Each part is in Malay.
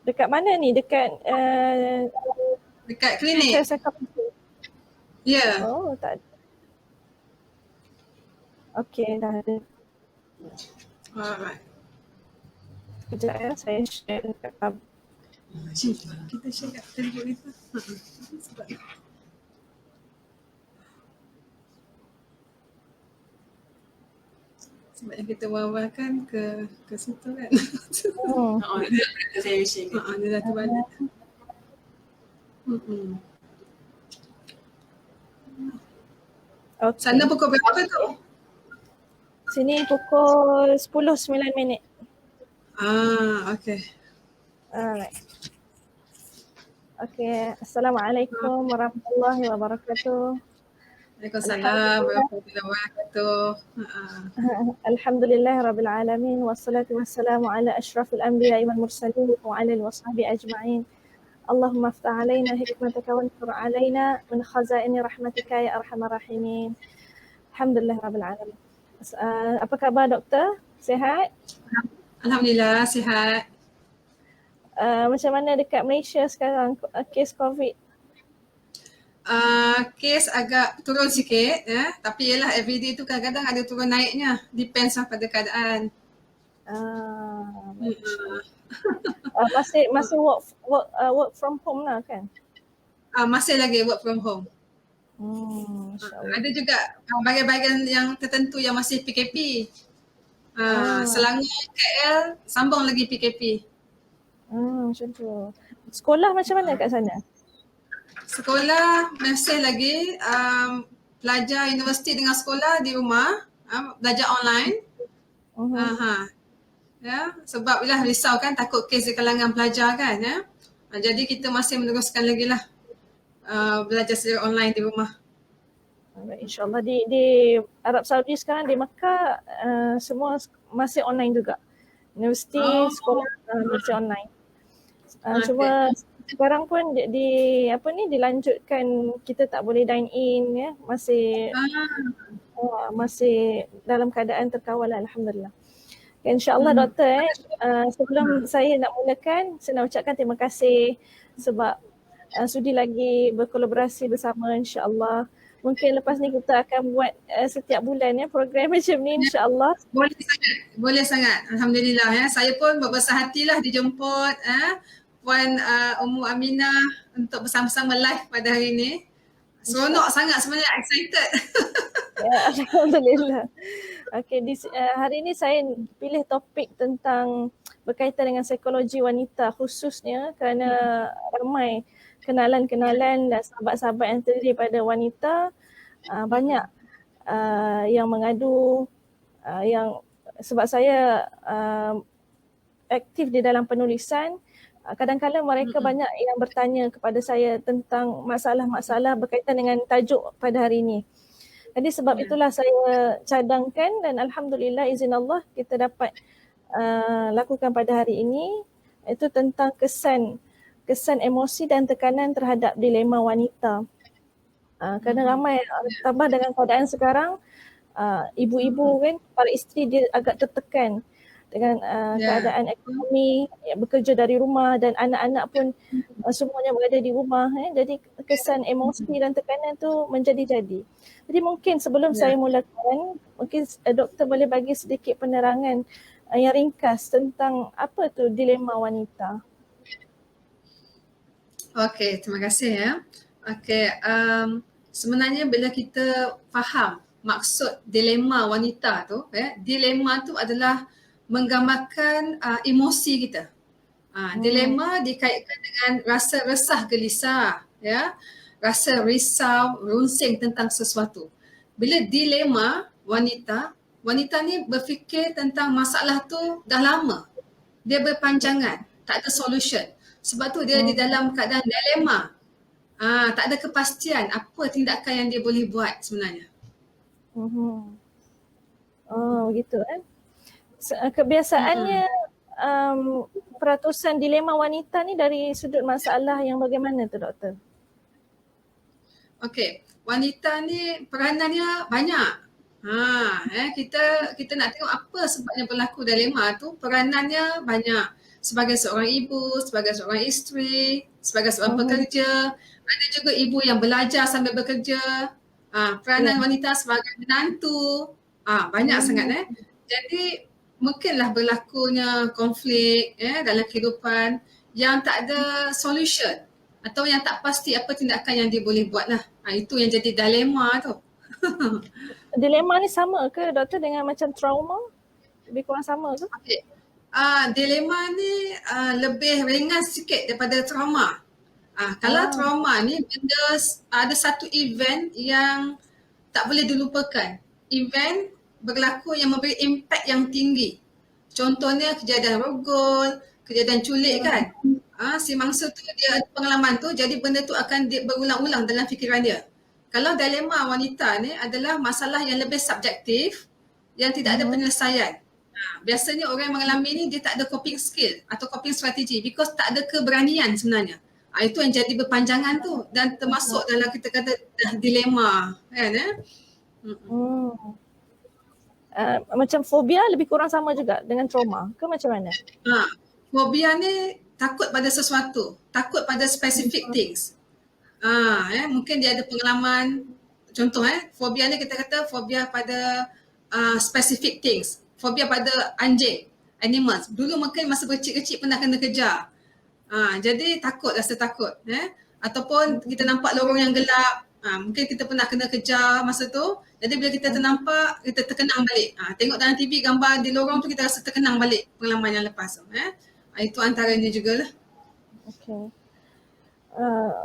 Dekat mana ni? Dekat dekat klinik. Ya. Oh, tak ada. Okey, dah ada. Alright. Sekejap ya, saya share dekat Kita share kat telefon kita. Sebab yang kita wawarkan ke situ kan. Saya share. Dia dah terbalik. Okay. Sana pukul berapa tu? Sini pukul 10:09. Okay. Alright. Okay, Assalamualaikum warahmatullahi wabarakatuh. Waalaikumsalam warahmatullahi wabarakatuh. Alhamdulillah rabbil alamin wassalatu wassalamu ala asyrafil anbiya'i wal mursalin wa ala alihi washabihi ajma'in. Allahumma aftah alaina hikmataka wa anfur alaina min khazaini rahmatika ya arhamar rahimin. Alhamdulillah rabbil alamin. Apa khabar doktor? Sihat? Alhamdulillah sihat. Macam mana dekat Malaysia sekarang kes COVID? Kes agak turun sikit tapi yelah everyday tu kadang-kadang ada turun naiknya, depends lah pada keadaan. Masih work from home lah kan? Masih lagi work from home. Ada juga bahagian-bahagian yang tertentu yang masih PKP. Selangor, KL sambung lagi PKP. Macam tu. Sekolah macam mana kat sana? Sekolah masih lagi pelajar universiti dengan sekolah di rumah, belajar online. Ya, sebab lah risau kan, takut kes di kalangan pelajar kan jadi kita masih meneruskan lagi lah belajar secara online di rumah. InsyaAllah di Arab Saudi sekarang di Makkah semua masih online juga. Universiti, sekolah masih online. Cuma sekarang pun dilanjutkan, kita tak boleh dine in ya, masih dalam keadaan terkawal alhamdulillah. InsyaAllah doktor sebelum saya nak mulakan, saya nak ucapkan terima kasih sebab sudi lagi berkolaborasi bersama insyaAllah. Mungkin lepas ni kita akan buat setiap bulan program macam ni insyaAllah. Boleh sangat. Alhamdulillah saya pun berbesar hatilah dijemput Puan Ummu Aminah untuk bersama-sama live pada hari ini. Seronok sangat sebenarnya, excited. Ya, alhamdulillah. Okay, hari ini saya pilih topik tentang berkaitan dengan psikologi wanita, khususnya kerana ramai kenalan-kenalan dan sahabat-sahabat yang terdiri pada wanita banyak yang mengadu, yang sebab saya aktif di dalam penulisan, kadang-kadang mereka banyak yang bertanya kepada saya tentang masalah-masalah berkaitan dengan tajuk pada hari ini. Jadi sebab itulah saya cadangkan dan alhamdulillah izin Allah kita dapat lakukan pada hari ini, itu tentang kesan emosi dan tekanan terhadap dilema wanita. Kerana ramai, tambah dengan keadaan sekarang, ibu-ibu kan, para isteri dia agak tertekan dengan keadaan ekonomi, bekerja dari rumah dan anak-anak pun semuanya berada di rumah. Jadi kesan emosi dan tekanan tu menjadi-jadi. Jadi mungkin sebelum saya mulakan, mungkin doktor boleh bagi sedikit penerangan yang ringkas tentang apa tu dilema wanita. Okey, terima kasih Okey, sebenarnya bila kita faham maksud dilema wanita tu, dilema tu adalah menggambarkan emosi kita. Dilema dikaitkan dengan rasa resah gelisah, rasa risau, runsing tentang sesuatu. Bila dilema wanita ni berfikir tentang masalah tu dah lama. Dia berpanjangan, tak ada solution. Sebab tu dia di dalam keadaan dilema. Tak ada kepastian apa tindakan yang dia boleh buat sebenarnya. Begitu Kebiasaannya peratusan dilema wanita ni dari sudut masalah yang bagaimana tu doktor? Okey, wanita ni peranannya banyak. Kita nak tengok apa sebabnya berlaku dilema tu, peranannya banyak. Sebagai seorang ibu, sebagai seorang isteri, sebagai seorang Mhm. pekerja, ada juga ibu yang belajar sambil bekerja. Ya. Peranan wanita sebagai menantu, banyak sangat Hmm. Jadi mungkinlah berlakunya konflik dalam kehidupan yang tak ada solution atau yang tak pasti apa tindakan yang dia boleh buat lah. Itu yang jadi dilema tu. Dilema ni sama ke doktor dengan macam trauma? Lebih kurang sama ke? Okey. Dilema ni lebih ringan sikit daripada trauma. Kalau Ah. trauma ni benda ada satu event yang tak boleh dilupakan. Event berlaku yang memberi impak yang tinggi. Contohnya kejadian rogol, kejadian culik kan. Si mangsa tu dia ada pengalaman tu, jadi benda tu akan berulang-ulang dalam fikiran dia. Kalau dilema wanita ni adalah masalah yang lebih subjektif, yang tidak ada Mhm. penyelesaian. Biasanya orang yang mengalami ni dia tak ada coping skill atau coping strategi because tak ada keberanian sebenarnya. Itu yang jadi berpanjangan tu dan termasuk dalam kita kata dah dilema kan Hmm. Macam fobia lebih kurang sama juga dengan trauma ke macam mana? Fobia ni takut pada sesuatu, takut pada specific things. Mungkin dia ada pengalaman, contoh fobia ni kita kata fobia pada specific things. Fobia pada anjing, animals. Dulu mungkin masa kecil-kecil pernah kena kejar. Jadi takut, rasa takut. Ataupun kita nampak lorong yang gelap, mungkin kita pernah kena kejar masa tu. Jadi bila kita ternampak, kita terkenang balik. Tengok dalam TV gambar di lorong tu, kita rasa terkenang balik pengalaman yang lepas tu. Itu antaranya jugalah. Okey.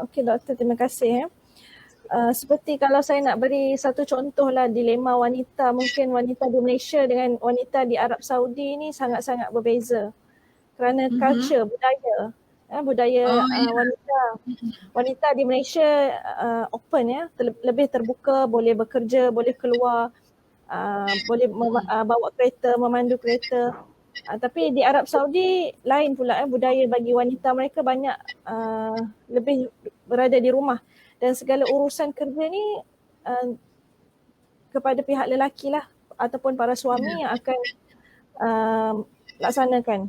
Okey doktor, terima kasih. Seperti kalau saya nak beri satu contoh lah dilema wanita, mungkin wanita di Malaysia dengan wanita di Arab Saudi ni sangat-sangat berbeza kerana Mhm. culture, budaya Oh ya. wanita di Malaysia open lebih terbuka, boleh bekerja, boleh keluar, boleh bawa kereta, memandu kereta. Tapi di Arab Saudi lain pula budaya bagi wanita mereka banyak lebih berada di rumah dan segala urusan kerja ni kepada pihak lelaki lah ataupun para suami yang akan laksanakan.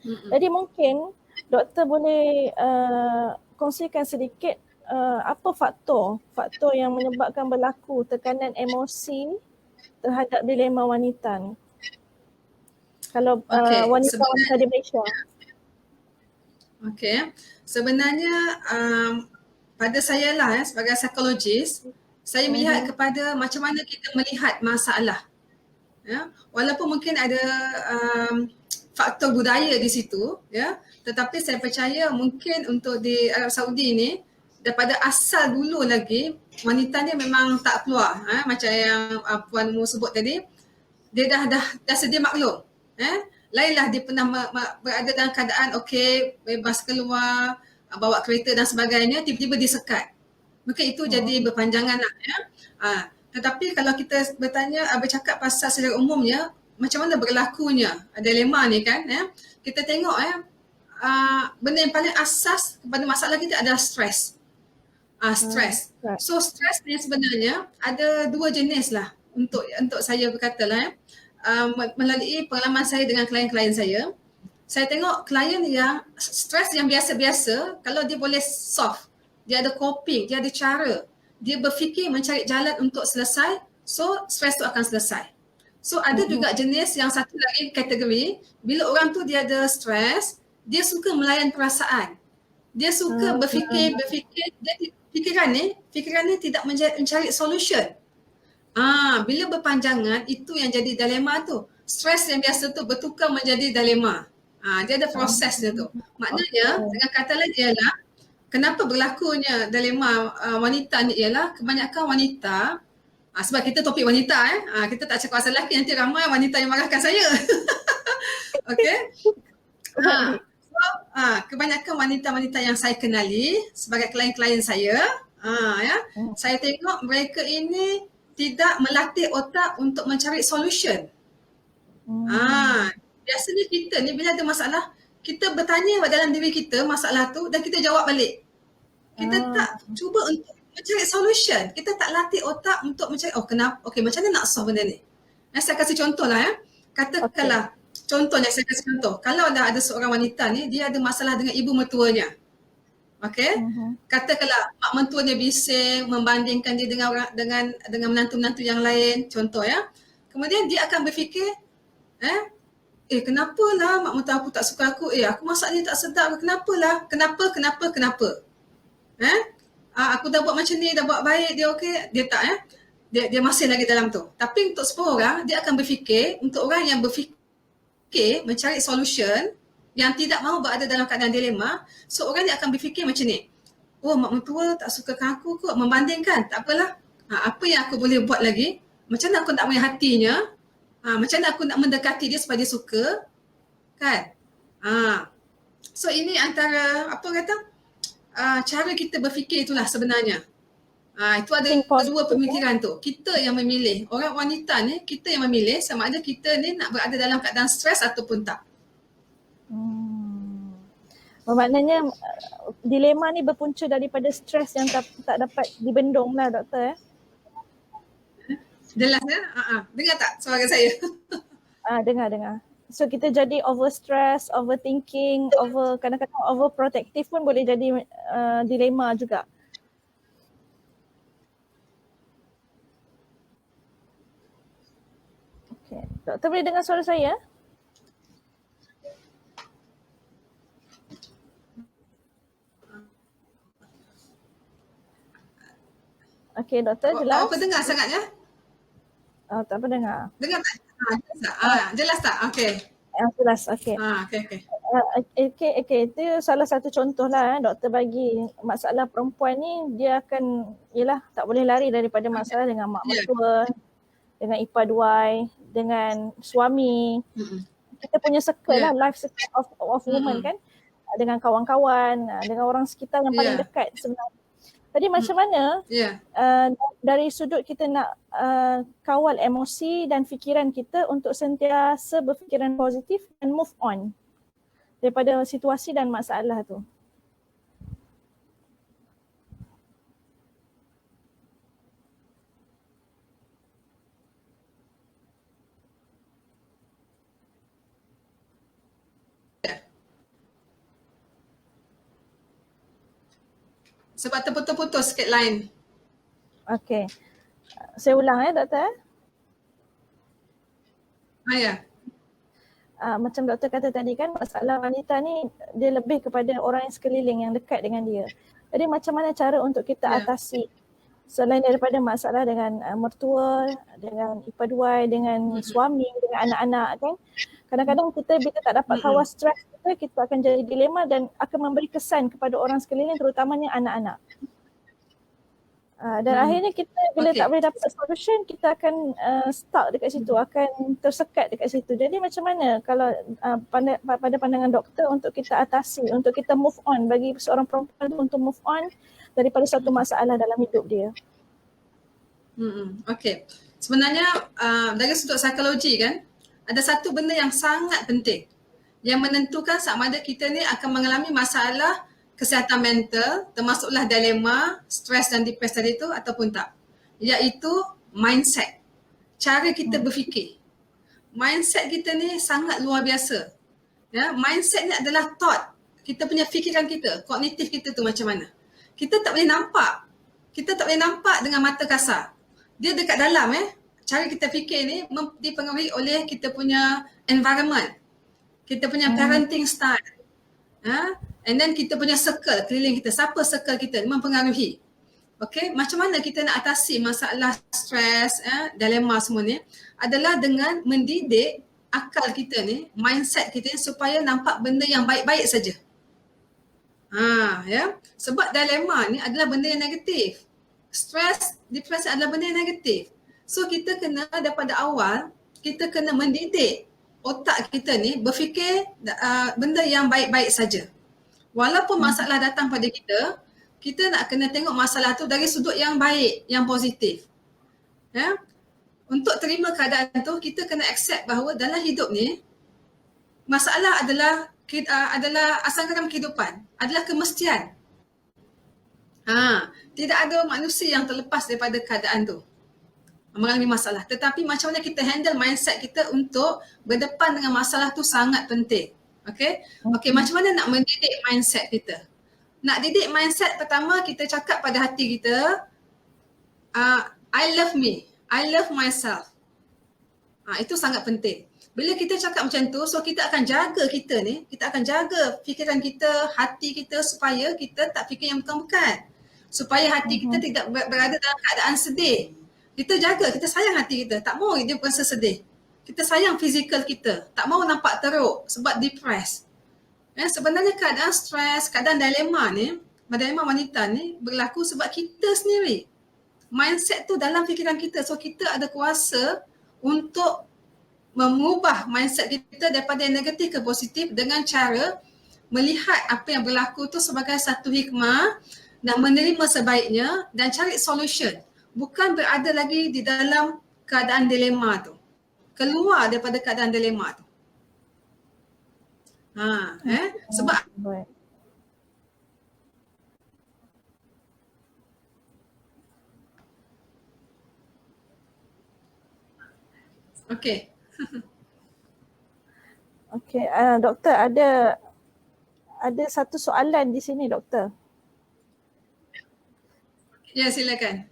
Jadi mungkin doktor boleh kongsikan sedikit apa faktor yang menyebabkan berlaku tekanan emosi terhadap dilema wanita ni. Kalau Okey, wanita-wanita di Malaysia. Sebenarnya pada saya lah sebagai psikologis, saya melihat kepada macam mana kita melihat masalah. Walaupun mungkin ada faktor budaya di situ, tetapi saya percaya mungkin untuk di Arab Saudi ni daripada asal dulu lagi wanita ni memang tak keluar, macam yang Puan Mu sebut tadi, dia dah sedia maklum. Lainlah dia pernah berada dalam keadaan okey, bebas keluar, bawa kereta dan sebagainya, tiba-tiba disekat. Maka itu jadi berpanjangan lah. Tetapi kalau kita bercakap pasal secara umumnya, macam mana berlakunya dilema ni kan, kita tengok benda yang paling asas kepada masalah kita adalah stres. Stres. So stres ni sebenarnya ada dua jenis lah untuk saya berkata lah melalui pengalaman saya dengan klien-klien saya tengok klien yang stres yang biasa-biasa, kalau dia boleh solve, dia ada coping, dia ada cara, dia berfikir mencari jalan untuk selesai, so stres tu akan selesai. So ada juga jenis yang satu lagi kategori, bila orang tu dia ada stres, dia suka melayan perasaan. Dia suka berfikir, dia fikiran ni tidak mencari solution. Bila berpanjangan, itu yang jadi dilema tu. Stres yang biasa tu bertukar menjadi dilema. Dia ada proses dia tu. Maknanya, dengan kata lain ialah, kenapa berlakunya dilema wanita ni ialah kebanyakan wanita, sebab kita topik wanita kita tak cakap pasal lelaki, nanti ramai wanita yang marahkan saya. Okay. So, kebanyakan wanita-wanita yang saya kenali sebagai klien-klien saya, saya tengok mereka ini tidak melatih otak untuk mencari solution. Biasanya kita ni bila ada masalah, kita bertanya dalam diri kita masalah tu dan kita jawab balik. Kita tak cuba untuk mencari solution. Kita tak latih otak untuk mencari, kenapa, macam mana nak solve benda ni. Saya kasih contoh lah ya. Katakanlah, contohnya saya kasih contoh. Kalau dah ada seorang wanita ni, dia ada masalah dengan ibu mertuanya. Okey? Katakanlah mak mentuanya bising, membandingkan dia dengan menantu-menantu yang lain, contoh ya. Kemudian dia akan berfikir, kenapalah mak mentua aku tak suka aku? Aku masak ni tak sedap. Kenapalah? Kenapa? Aku dah buat macam ni, dah buat baik, dia okey? Dia tak dia masih lagi dalam tu. Tapi untuk semua orang, dia akan berfikir, untuk orang yang berfikir mencari solution, yang tidak mahu berada dalam keadaan dilema, so orang dia akan berfikir macam ni. Mak mentua tak sukakan aku kot, membandingkan, tak apalah. Apa yang aku boleh buat lagi? Macam mana aku nak punya hatinya? Macam mana aku nak mendekati dia supaya dia suka? Kan? So ini antara, cara kita berfikir itulah sebenarnya. Itu ada dua pemikiran tu. Kita yang memilih, orang wanita ni, kita yang memilih sama ada kita ni nak berada dalam keadaan stres ataupun tak. Maknanya dilema ni berpunca daripada stres yang tak dapat dibendung lah doktor. Jelas ya? Dengar tak suara saya? Dengar. So kita jadi over stress, overthinking, kadang-kadang overprotective pun boleh jadi dilema juga. Okay. Doktor boleh dengar suara saya? Okey, doktor jelas. Apa dengar sangatnya? Tak apa dengar. Dengar tak? Jelas tak? Okey. Jelas, okey. Okey, itu salah satu contoh lah doktor bagi masalah perempuan ni, dia akan, tak boleh lari daripada masalah dengan mak mertua, dengan ipaduai, dengan suami. Kita punya circle lah, life circle of woman kan, dengan kawan-kawan, dengan orang sekitar yang paling dekat sebenarnya. Jadi macam mana dari sudut kita nak kawal emosi dan fikiran kita untuk sentiasa berfikiran positif dan move on daripada situasi dan masalah tu. Sebab terputus-putus sikit line. Okey. Saya ulang doktor. Ya. Macam doktor kata tadi kan, masalah wanita ni dia lebih kepada orang yang sekeliling yang dekat dengan dia. Jadi macam mana cara untuk kita atasi selain daripada masalah dengan mertua, dengan ipaduai, dengan suami, dengan anak-anak kan. Kadang-kadang kita bila tak dapat kawal stres kita akan jadi dilema dan akan memberi kesan kepada orang sekeliling, terutamanya anak-anak. Dan akhirnya kita bila tak boleh dapat solution, kita akan stuck dekat situ, akan tersekat dekat situ. Jadi macam mana kalau pada pandangan doktor untuk kita atasi, untuk kita move on, bagi seorang perempuan untuk move on daripada satu masalah dalam hidup dia? Okey. Sebenarnya dari sudut psikologi kan, ada satu benda yang sangat penting yang menentukan sama ada kita ni akan mengalami masalah kesihatan mental, termasuklah dilema, stres dan depresi tadi tu ataupun tak, iaitu mindset. Cara kita berfikir. Mindset kita ni sangat luar biasa. Mindset ni adalah thought. Kita punya fikiran kita, kognitif kita tu macam mana. Kita tak boleh nampak. Kita tak boleh nampak dengan mata kasar. Dia dekat dalam cara kita fikir ni dipengaruhi oleh kita punya environment. Kita punya parenting style. And then kita punya circle, keliling kita. Siapa circle kita mempengaruhi. Okay, macam mana kita nak atasi masalah stres, dilema semua ni adalah dengan mendidik akal kita ni, mindset kita ni supaya nampak benda yang baik-baik saja. Sebab dilema ni adalah benda yang negatif. Stres, depresi adalah benda yang negatif. So kita kena daripada awal, kita kena mendidik otak kita ni berfikir benda yang baik-baik saja. Walaupun masalah datang pada kita, kita nak kena tengok masalah tu dari sudut yang baik, yang positif. Untuk terima keadaan tu, kita kena accept bahawa dalam hidup ni, masalah adalah asal kehidupan, adalah kemestian. Tidak ada manusia yang terlepas daripada keadaan tu, mengalami masalah. Tetapi macam mana kita handle mindset kita untuk berdepan dengan masalah tu sangat penting. Okey, macam mana nak mendidik mindset kita? Nak didik mindset, pertama kita cakap pada hati kita, I love me, I love myself. Itu sangat penting. Bila kita cakap macam tu, so kita akan jaga kita ni, kita akan jaga fikiran kita, hati kita supaya kita tak fikir yang bukan-bukan. Supaya hati kita tidak berada dalam keadaan sedih. Kita jaga, kita sayang hati kita, tak mahu dia berasa sedih. Kita sayang fizikal kita, tak mahu nampak teruk sebab depressed. Sebenarnya keadaan stres, keadaan dilema wanita ni berlaku sebab kita sendiri. Mindset tu dalam fikiran kita, so kita ada kuasa untuk mengubah mindset kita daripada yang negatif ke positif dengan cara melihat apa yang berlaku tu sebagai satu hikmah dan menerima sebaiknya dan cari solution. Bukan berada lagi di dalam keadaan dilema tu. Keluar daripada keadaan dilema tu. Sebab Okey. Okey, doktor ada satu soalan di sini doktor. Ya, silakan.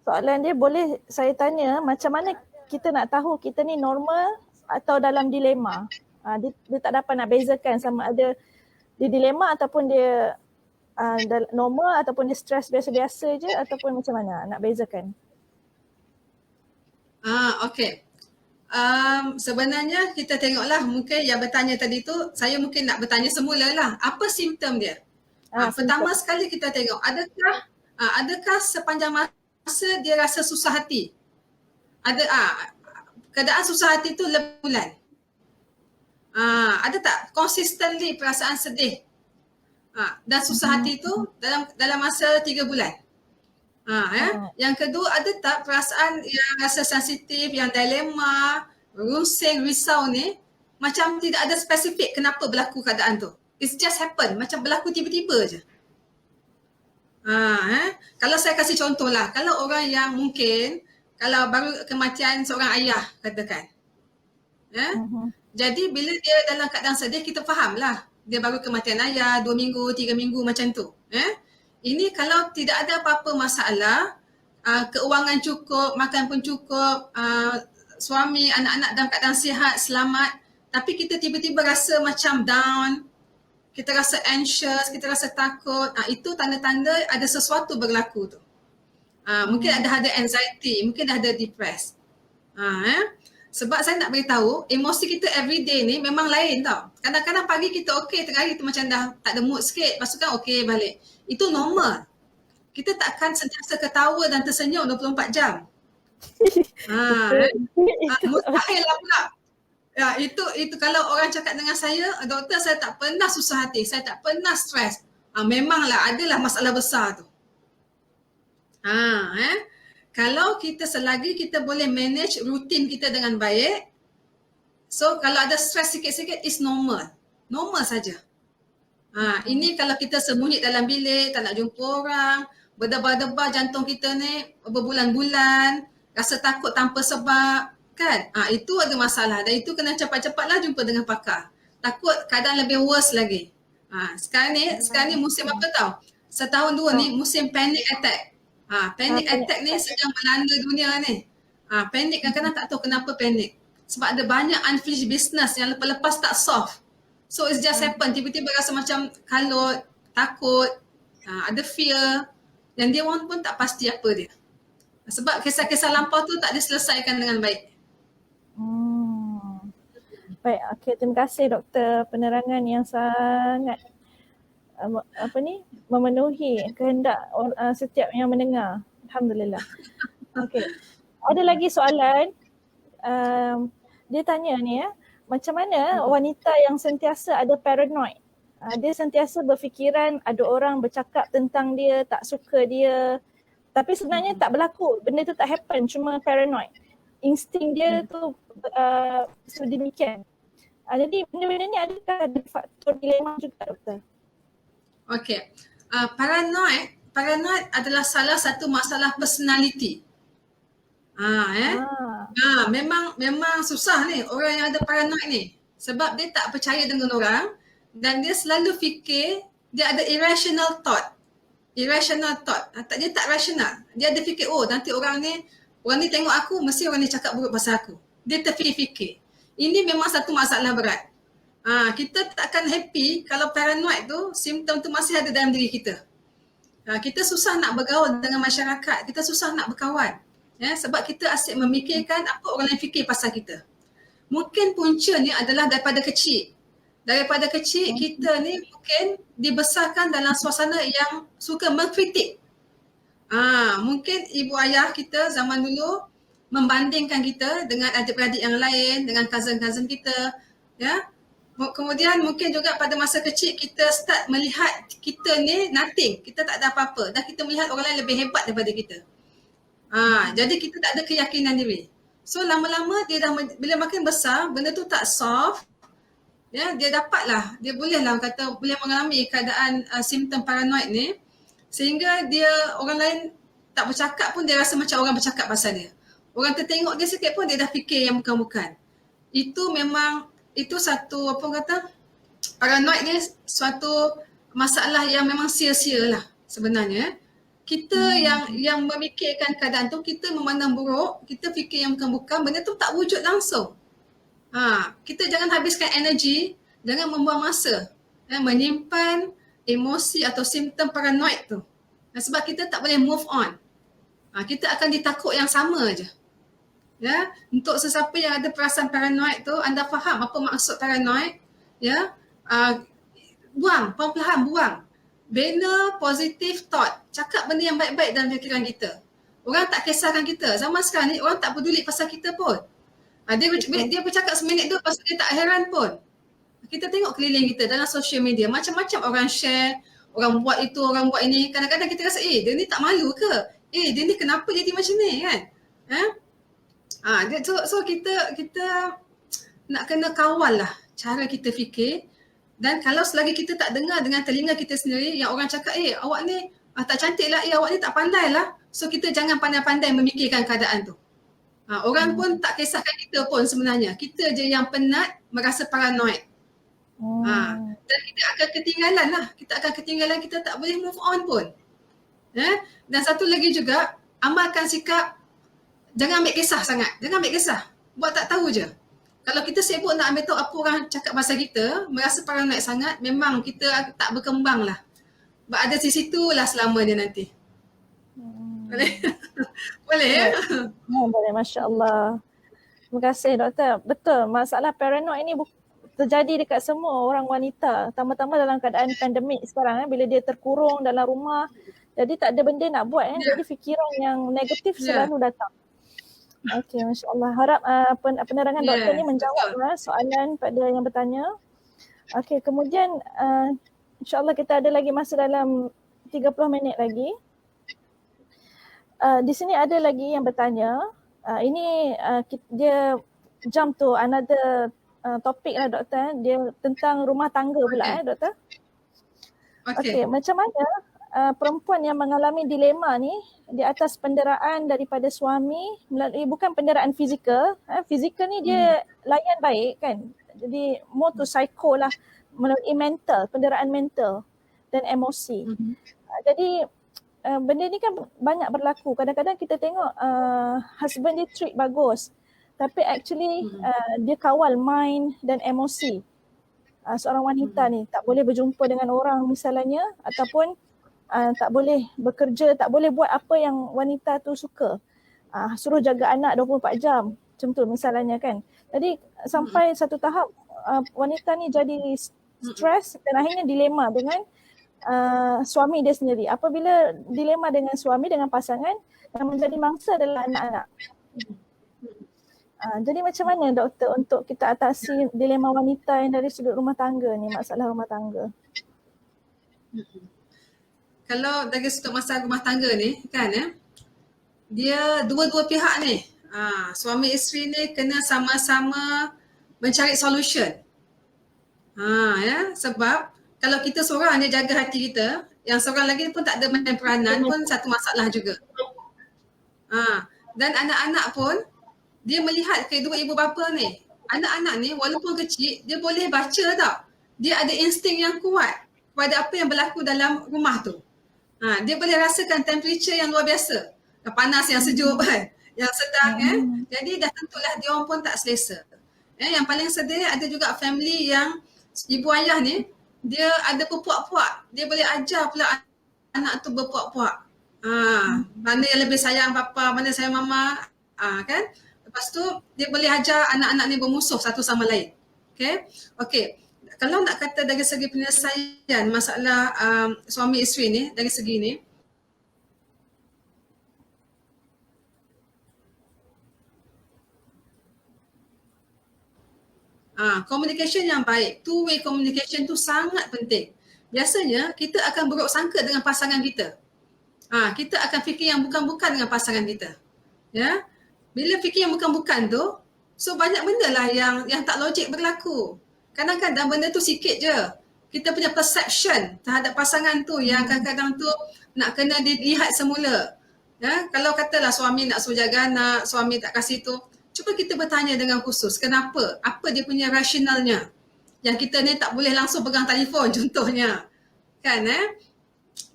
Soalan dia, boleh saya tanya macam mana kita nak tahu kita ni normal atau dalam dilema? Dia tak dapat nak bezakan sama ada dia dilema ataupun dia normal ataupun dia stres biasa-biasa je ataupun macam mana nak bezakan? Okey. Sebenarnya kita tengoklah, mungkin yang bertanya tadi tu, saya mungkin nak bertanya semula lah, apa simptom dia? Pertama sekali kita tengok, adakah sepanjang masa dia rasa susah hati? Keadaan susah hati tu lebih bulan? Ada tak consistently perasaan sedih dan susah hati tu dalam masa 3 bulan? Yang kedua, ada tak perasaan yang rasa sensitif, yang dilema, rusing, risau ni macam tidak ada spesifik kenapa berlaku keadaan tu. It's just happen, macam berlaku tiba-tiba je. Kalau saya kasih contoh lah, kalau orang yang mungkin kalau baru kematian seorang ayah katakan, jadi bila dia dalam keadaan sedih, kita faham lah dia baru kematian ayah 2 minggu, 3 minggu macam tu. Ini kalau tidak ada apa-apa masalah, keuangan cukup, makan pun cukup, suami, anak-anak dalam keadaan sihat, selamat, tapi kita tiba-tiba rasa macam down, kita rasa anxious, kita rasa takut, itu tanda-tanda ada sesuatu berlaku tu. Mungkin ada anxiety, mungkin ada depressed. Sebab saya nak beritahu, emosi kita everyday ni memang lain tau. Kadang-kadang pagi kita okey, tengah hari kita macam dah tak ada mood sikit, lepas tu kan okey balik. Itu normal. Kita takkan sentiasa ketawa dan tersenyum 24 jam. Mustahil lah pula. Itu kalau orang cakap dengan saya, doktor saya tak pernah susah hati, saya tak pernah stres. Memanglah adalah masalah besar tu. Kalau kita selagi kita boleh manage rutin kita dengan baik, so kalau ada stres sikit-sikit is normal. Normal saja. Ini kalau kita sembunyi dalam bilik, tak nak jumpa orang, berdebar-debar jantung kita ni berbulan-bulan, rasa takut tanpa sebab, kan? Itu ada masalah dan itu kena cepat-cepatlah jumpa dengan pakar. Takut keadaan lebih worse lagi. Sekarang ni musim apa tau? Setahun dua ni musim panic attack. Panic attack ni sedang melanda dunia ni. Panic kadang-kadang tak tahu kenapa panic. Sebab ada banyak unfinished business yang lepas-lepas tak solve. So it's just happen. Tiba-tiba rasa macam kalut, takut, ada fear. Dan dia orang pun tak pasti apa dia. Sebab kisah-kisah lampau tu tak diselesaikan dengan baik. Baik, okey, terima kasih doktor, penerangan yang sangat memenuhi kehendak setiap yang mendengar. Alhamdulillah. Okey. Ada lagi soalan. Dia tanya ni macam mana wanita yang sentiasa ada paranoid? Dia sentiasa berfikiran ada orang bercakap tentang dia, tak suka dia. Tapi sebenarnya tak berlaku. Benda tu tak happen, cuma paranoid. Insting dia tu sedemikian. Jadi benda-benda ni adakah ada faktor dilema juga doktor? Okey. Paranoid paranoid adalah salah satu masalah personality. Memang susah ni orang yang ada paranoid ni. Sebab dia tak percaya dengan orang dan dia selalu fikir dia ada irrational thought. Dia tak rasional. Dia ada fikir, oh nanti orang ni tengok aku, mesti orang ni cakap buruk pasal aku. Dia terfikir-fikir. Ini memang satu masalah berat. Kita takkan happy kalau paranoid tu, simptom tu masih ada dalam diri kita. Kita susah nak bergaul dengan masyarakat, kita susah nak berkawan. Sebab kita asyik memikirkan apa orang lain fikir pasal kita. Mungkin puncanya adalah daripada kecil. Daripada kecil kita ni mungkin dibesarkan dalam suasana yang suka mengkritik. Mungkin ibu ayah kita zaman dulu membandingkan kita dengan adik-beradik yang lain, dengan cousin-cousin kita. Kemudian mungkin juga pada masa kecil kita start melihat kita ni nothing, kita tak ada apa-apa dan kita melihat orang lain lebih hebat daripada kita. Jadi kita tak ada keyakinan diri. So lama-lama dia dah bila makin besar, benda tu tak soft, dia dapatlah, dia boleh mengalami keadaan simptom paranoid ni sehingga dia orang lain tak bercakap pun dia rasa macam orang bercakap pasal dia. Orang tertengok dia sikit pun dia dah fikir yang bukan-bukan. Itu satu paranoid ni suatu masalah yang memang sia-sia lah sebenarnya. Kita yang memikirkan keadaan tu, kita memandang buruk, kita fikir yang bukan-bukan, benda tu tak wujud langsung. Kita jangan habiskan energi, jangan membuang masa menyimpan emosi atau simptom paranoid tu. Sebab kita tak boleh move on. Kita akan ditakut yang sama je. Untuk sesiapa yang ada perasaan paranoid tu, anda faham apa maksud paranoid? Buang, perlahan-lahan buang. Bina positive thought. Cakap benda yang baik-baik dalam fikiran kita. Orang tak kisahkan kita. Zaman sekarang ni orang tak peduli pasal kita pun. Dia bercakap seminit tu pasal dia tak heran pun. Kita tengok keliling kita dalam social media. Macam-macam orang share. Orang buat itu, orang buat ini. Kadang-kadang kita rasa, dia ni tak malu ke? Dia ni kenapa jadi macam ni kan? So kita nak kena kawal lah cara kita fikir. Dan kalau selagi kita tak dengar dengan telinga kita sendiri yang orang cakap, awak ni tak cantik lah, awak ni tak pandai lah. So kita jangan pandai-pandai memikirkan keadaan tu. Orang pun tak kisahkan kita pun sebenarnya. Kita je yang penat merasa paranoid. Dan kita akan ketinggalan lah. Kita tak boleh move on pun. Dan satu lagi juga, amalkan sikap jangan ambil kisah sangat. Jangan ambil kisah. Buat tak tahu je. Kalau kita sibuk nak ambil tahu apa orang cakap pasal kita, merasa paranoid sangat, memang kita tak berkembang lah. Ada di situ lah selama dia nanti. Boleh? Boleh ya? Boleh, Masya Allah. Terima kasih doktor. Betul, masalah paranoid ni terjadi dekat semua orang wanita. Tambah-tambah dalam keadaan pandemik sekarang bila dia terkurung dalam rumah. Jadi tak ada benda nak buat. Jadi fikiran yang negatif selalu datang. Okey, Masya Allah. Harap penerangan doktor ni menjawab soalan pada yang bertanya. Okey, kemudian insyaAllah kita ada lagi masa dalam 30 minit lagi. Di sini ada lagi yang bertanya. Ini dia jump to another topik lah doktor. Dia tentang rumah tangga pula doktor. Okey, macam mana perempuan yang mengalami dilema ni di atas penderaan daripada suami melalui bukan penderaan fizikal. Fizikal ni dia layan baik kan. Jadi more to psycho lah melalui mental, penderaan mental dan emosi. Jadi benda ni kan banyak berlaku. Kadang-kadang kita tengok husband dia treat bagus. Tapi actually dia kawal mind dan emosi. Seorang wanita ni tak boleh berjumpa dengan orang misalnya ataupun tak boleh bekerja, tak boleh buat apa yang wanita tu suka. Suruh jaga anak 24 jam. Macam tu misalnya kan. Jadi sampai satu tahap wanita ni jadi stres dan akhirnya dilema dengan suami dia sendiri. Apabila dilema dengan suami, dengan pasangan, yang menjadi mangsa adalah anak-anak. Jadi macam mana doktor untuk kita atasi dilema wanita yang dari sudut rumah tangga ni, masalah rumah tangga? Kalau dari sudut masalah rumah tangga ni kan dia dua-dua pihak ni, suami isteri ni kena sama-sama mencari solution. Sebab kalau kita seorang dia jaga hati kita, Yang seorang lagi pun tak ada main peranan pun satu masalah juga. Dan anak-anak pun dia melihat kedua ibu bapa ni. Anak-anak ni walaupun kecil dia boleh baca tau. Dia ada insting yang kuat pada apa yang berlaku dalam rumah tu. Dia boleh rasakan temperature yang luar biasa. Yang panas, yang sejuk kan. Yang sedang Jadi dah tentulah dia orang pun tak selesa. Yang paling sedih ada juga family yang ibu ayah ni dia ada berpuak-puak. Dia boleh ajar pula anak tu berpuak-puak. Mana yang lebih sayang papa, mana sayang mama. Kan? Lepas tu dia boleh ajar anak-anak ni bermusuh satu sama lain. Okay. Kalau nak kata dari segi penyelesaian masalah suami isteri ni, dari segi ni, communication yang baik, two-way communication tu sangat penting. Biasanya kita akan buruk sangka dengan pasangan kita. Kita akan fikir yang bukan-bukan dengan pasangan kita. Ya, bila fikir yang bukan-bukan tu, so banyak benda lah yang tak logik berlaku. Kadang-kadang benda tu sikit je. Kita punya perception terhadap pasangan tu yang kadang-kadang tu nak kena dilihat semula. Ya, kalau katalah suami nak suruh jaga anak, suami tak kasih tu, cuba kita bertanya dengan khusus, kenapa? Apa dia punya rasionalnya? Yang kita ni tak boleh langsung pegang telefon contohnya. Kan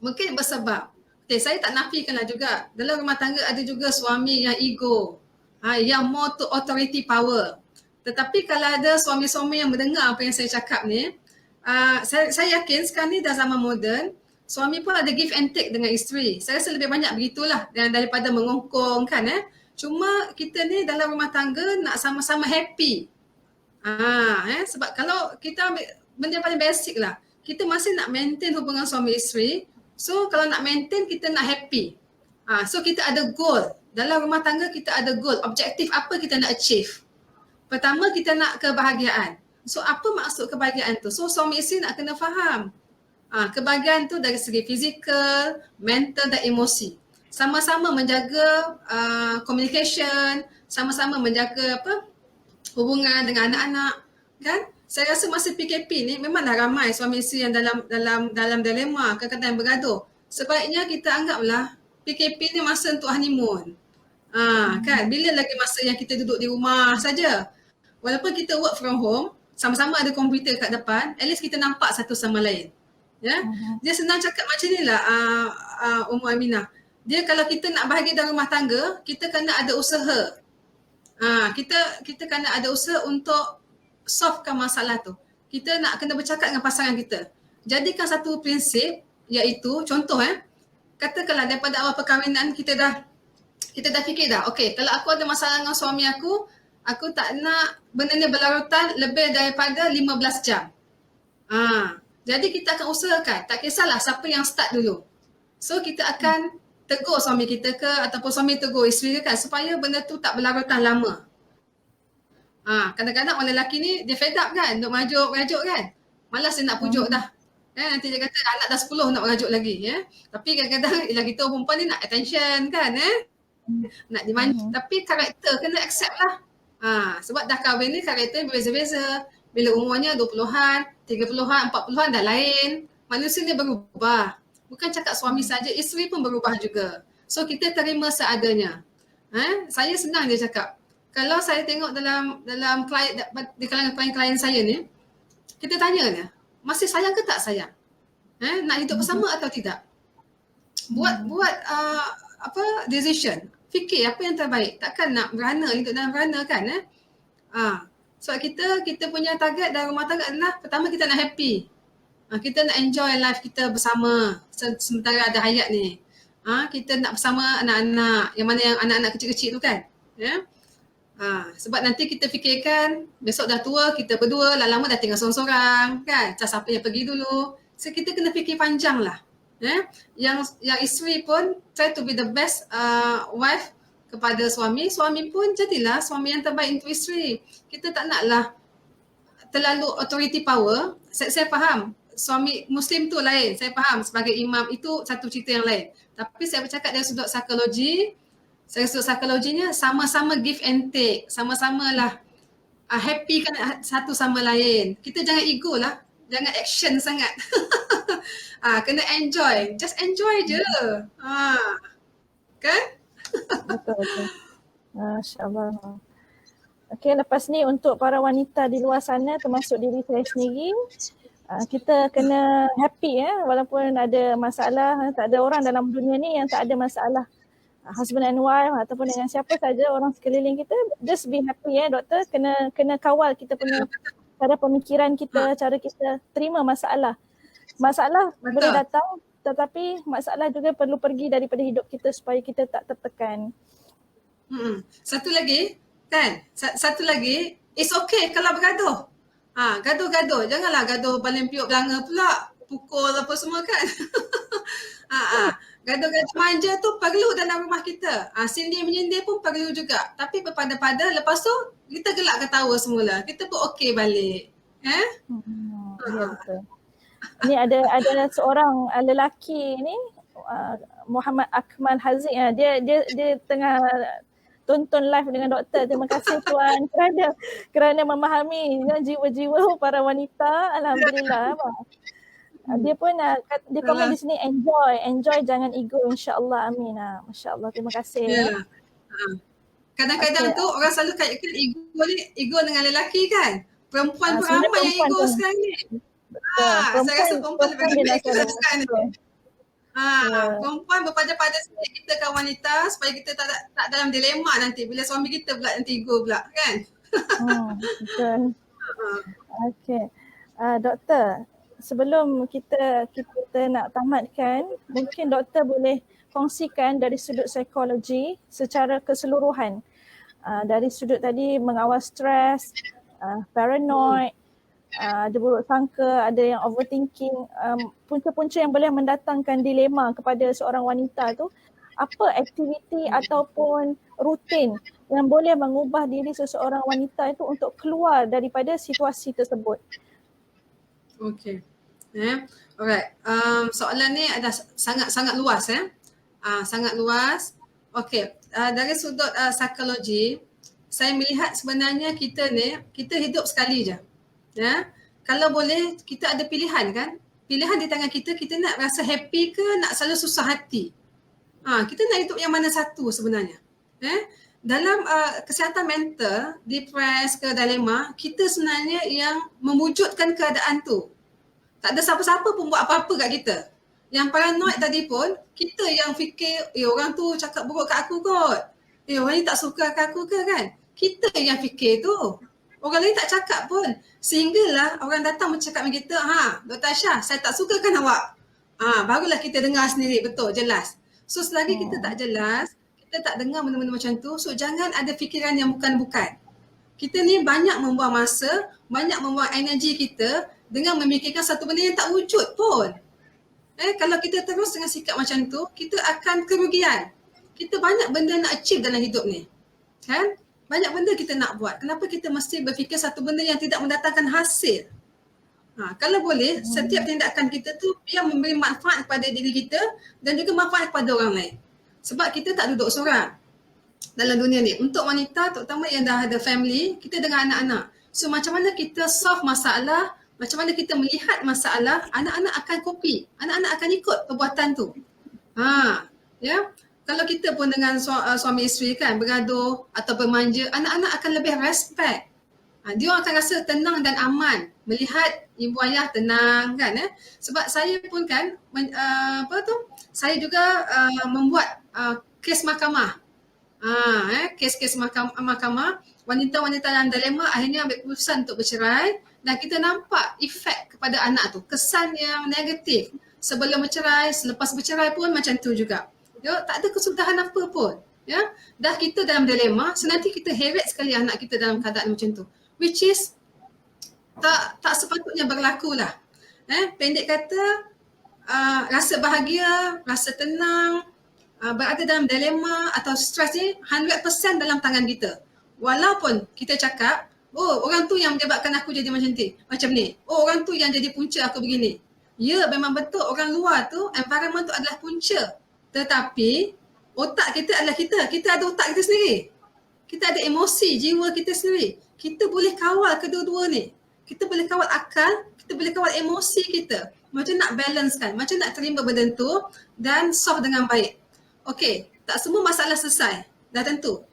mungkin bersebab. Okay, saya tak nafikanlah juga. Dalam rumah tangga ada juga suami yang ego. Yang more to authority power. Tetapi kalau ada suami-suami yang mendengar apa yang saya cakap ni, saya yakin sekarang ni dah zaman moden, suami pun ada give and take dengan isteri. Saya rasa lebih banyak begitulah daripada mengongkong kan. Cuma kita ni dalam rumah tangga nak sama-sama happy. Sebab kalau kita ambil benda paling basic lah, kita masih nak maintain hubungan suami isteri. So kalau nak maintain, kita nak happy. So kita ada goal. Dalam rumah tangga kita ada goal. Objektif apa kita nak achieve. Pertama kita nak kebahagiaan. So apa maksud kebahagiaan tu? So suami isteri nak kena faham. Kebahagiaan tu dari segi fizikal, mental dan emosi. Sama-sama menjaga communication, sama-sama menjaga hubungan dengan anak-anak, kan? Saya rasa masa PKP ni memanglah ramai suami isteri yang dalam dilema, kadang-kadang bergaduh. Sebaiknya kita anggaplah PKP ni masa untuk honeymoon. Kan? Bila lagi masa yang kita duduk di rumah saja. Walaupun kita work from home, sama-sama ada komputer kat depan, at least kita nampak satu sama lain. Ya? Dia senang cakap macam ni lah Ummu Aminah. Dia kalau kita nak bahagia dalam rumah tangga, kita kena ada usaha. Kita kena ada usaha untuk solvekan masalah tu. Kita nak kena bercakap dengan pasangan kita. Jadikan satu prinsip, iaitu contoh katakanlah daripada awal perkahwinan kita dah fikir dah, okey, kalau aku ada masalah dengan suami aku tak nak benda ni berlarutan lebih daripada 15 jam. Jadi kita akan usahakan, tak kisahlah siapa yang start dulu. So kita akan tegur suami kita ke ataupun suami tegur isteri kan, supaya benda tu tak berlarutan lama. Kadang-kadang orang lelaki ni dia fed up kan, duk merajuk kan. Malas dia nak pujuk dah. Nanti dia kata anak dah 10 nak merajuk lagi. Tapi kadang-kadang kita perempuan ni nak attention kan. Nak dimanja. Tapi karakter kena accept lah. Sebab dah kahwin ni karakter berbeza-beza. Bila umurnya 20-an, 30-an, 40-an dah lain. Manusia ni berubah. Bukan cakap suami saja, isteri pun berubah juga. So kita terima seadanya. Saya senang dia cakap. Kalau saya tengok dalam klien, di kalangan klien saya ni, kita tanya dia, masih sayang ke tak sayang? Nak hidup bersama atau tidak? Buat decision. Fikir apa yang terbaik. Takkan nak merana, hidup dalam merana kan? Sebab kita punya target dalam rumah tangga adalah pertama kita nak happy. Kita nak enjoy life kita bersama sementara ada hayat ni. Kita nak bersama anak-anak, yang mana yang anak-anak kecil-kecil tu kan. Sebab nanti kita fikirkan besok dah tua, kita berdua lama dah tinggal sorang-sorang kan. Siapa yang pergi dulu. So kita kena fikir panjang lah. Yang isteri pun try to be the best wife kepada suami. Suami pun jadilah suami yang terbaik untuk isteri. Kita tak naklah terlalu authority power. Saya faham suami Muslim tu lain. Saya faham sebagai imam itu satu cerita yang lain. Tapi saya bercakap dari sudut psikologi. Psikologinya sama-sama give and take. Sama-sama lah happy kan satu sama lain. Kita jangan ego lah. Jangan action sangat. Kena enjoy. Just enjoy je. Kan? Betul betul. Masya-Allah. Okey, lepas ni untuk para wanita di luar sana termasuk diri saya sendiri, kita kena happy walaupun ada masalah. Tak ada orang dalam dunia ni yang tak ada masalah. Husband and wife ataupun dengan siapa saja orang sekeliling kita, just be happy doktor. Kena kawal kita punya cara pemikiran kita, cara kita terima masalah. Masalah boleh datang, tetapi masalah juga perlu pergi daripada hidup kita supaya kita tak tertekan. Satu lagi kan, satu lagi, it's okay kalau bergaduh. Gaduh-gaduh, janganlah gaduh baling piuk belanga pula, pukul apa semua kan. Gaduh-gaduh manja tu perlu dalam rumah kita. Sindir menyindir pun perlu juga. Tapi berpada-pada, lepas tu kita gelak ketawa semula. Kita pun okey balik. Ya betul. Ni ada seorang lelaki ni, Muhammad Akmal Haziq. Dia tengah tonton live dengan doktor. Terima kasih Tuan kerana memahami jiwa-jiwa para wanita. Alhamdulillah. Dia pun dia komen di sini, enjoy jangan ego, insya-Allah, amin. Masya-Allah, terima kasih. Kadang-kadang tu orang selalu kaitkan ego dengan lelaki kan. Perempuan pun ramai yang ego sekarang ni. Saya rasa perempuan lebih baik sekarang ni. Perempuan berpada-pada sikit kita kan wanita supaya kita tak dalam dilema nanti bila suami kita pula nanti ego pula kan. Betul. Okey. Doktor, sebelum kita nak tamatkan, mungkin doktor boleh kongsikan dari sudut psikologi secara keseluruhan. Dari sudut tadi mengawal stres, paranoid, ada buruk sangka, ada yang overthinking, punca-punca yang boleh mendatangkan dilema kepada seorang wanita tu, apa aktiviti ataupun rutin yang boleh mengubah diri seseorang wanita itu untuk keluar daripada situasi tersebut? Okay. Alright. Soalan ni ada sangat luas sangat luas. Okay. Dari sudut psikologi, saya melihat sebenarnya kita hidup sekali je. Kalau boleh kita ada pilihan kan? Pilihan di tangan kita nak rasa happy ke nak selalu susah hati. Kita nak hidup yang mana satu sebenarnya. Dalam kesihatan mental, depres ke dilema, kita sebenarnya yang mewujudkan keadaan tu. Tak ada siapa-siapa pun buat apa-apa kat kita. Yang paranoid tadi pun, kita yang fikir, orang tu cakap buruk kat aku kot. Orang ni tak suka kat aku ke kan? Kita yang fikir tu. Orang lain tak cakap pun. Sehinggalah orang datang bercakap dengan kita, Dr. Aisyah, saya tak suka kan awak? Barulah kita dengar sendiri, betul, jelas. So selagi kita tak jelas, kita tak dengar benda-benda macam tu, so jangan ada fikiran yang bukan-bukan. Kita ni banyak membuang masa, banyak membuang energi kita dengan memikirkan satu benda yang tak wujud pun. Kalau kita terus dengan sikap macam tu, kita akan kerugian. Kita banyak benda nak achieve dalam hidup ni. Kan? Banyak benda kita nak buat. Kenapa kita mesti berfikir satu benda yang tidak mendatangkan hasil? Kalau boleh, setiap tindakan kita tu biar memberi manfaat kepada diri kita dan juga manfaat kepada orang lain. Sebab kita tak duduk seorang dalam dunia ni. Untuk wanita, terutama yang dah ada family, kita dengan anak-anak. So macam mana kita solve masalah, macam mana kita melihat masalah, anak-anak akan copy. Anak-anak akan ikut perbuatan tu. Kalau kita pun dengan suami isteri kan bergaduh atau bermanja, anak-anak akan lebih respect. Dia akan rasa tenang dan aman melihat ibu ayah tenang kan. Sebab saya pun kan saya juga membuat kes mahkamah. Kes-kes mahkamah, wanita-wanita yang dilema akhirnya ambil keputusan untuk bercerai dan kita nampak efek kepada anak tu, kesan yang negatif. Sebelum bercerai, selepas bercerai pun macam tu juga. Tak ada kesudahan apa pun. Dah kita dalam dilema, senanti kita heret sekali anak kita dalam keadaan macam tu. Which is tak sepatutnya berlaku lah. Pendek kata, rasa bahagia, rasa tenang, berada dalam dilema atau stres ni 100% dalam tangan kita. Walaupun kita cakap, orang tu yang menyebabkan aku jadi macam ni. Orang tu yang jadi punca aku begini. Ya, memang betul orang luar tu, environment tu adalah punca. Tetapi otak kita adalah kita. Kita ada otak kita sendiri. Kita ada emosi, jiwa kita sendiri. Kita boleh kawal kedua-dua ni. kita boleh kawal akal, kita boleh kawal emosi kita. Macam nak balancekan, macam nak terima benda tu dan solve dengan baik. Okey, tak semua masalah selesai. Dah tentu.